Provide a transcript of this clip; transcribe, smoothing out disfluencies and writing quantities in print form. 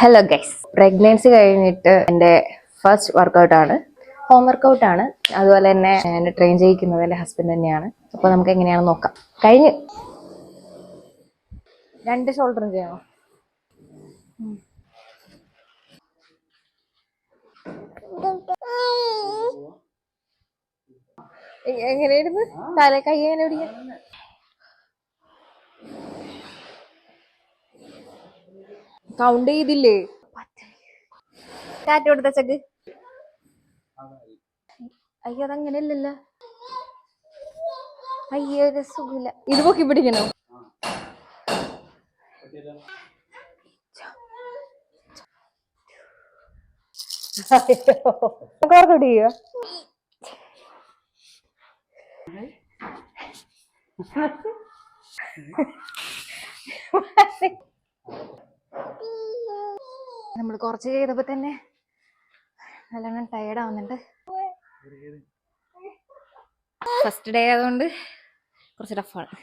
Hello guys, pregnancy കഴിഞ്ഞിട്ട് എൻ്റെ first വർക്കൗട്ടാണ്. Home വർക്കൗട്ടാണ്. അതുപോലെ തന്നെ എന്നെ ട്രെയിൻ ചെയ്യിക്കുന്നത് എൻ്റെ ഹസ്ബൻഡ് തന്നെയാണ്. അപ്പോൾ നമുക്ക് എങ്ങനെയാണെന്ന് നോക്കാം. കഴിഞ്ഞ് 2 ഷോൾഡറും ചെയ്യണം. എങ്ങനെയായിരുന്നു കൈ എങ്ങനെ പിടിക്കാൻ? കൗണ്ട് ചെയ്തില്ലേ? കാറ്റ് കൊടുത്ത ചെക്ക്. അയ്യോ, അതങ്ങനെയല്ലല്ലോ. അയ്യോ, ഒരു സുഖമില്ല. ഇത് പൊക്കി പിടിക്കണോ? വർക്കൗട്ട് ചെയ്യോ? നമ്മൾ കുറച്ച് ചെയ്തപ്പോ തന്നെ നല്ലോണം ടയേർഡ് ആവുന്നുണ്ട്. ഫസ്റ്റ് ഡേ ആയതുകൊണ്ട് കുറച്ച് ടഫാണ്.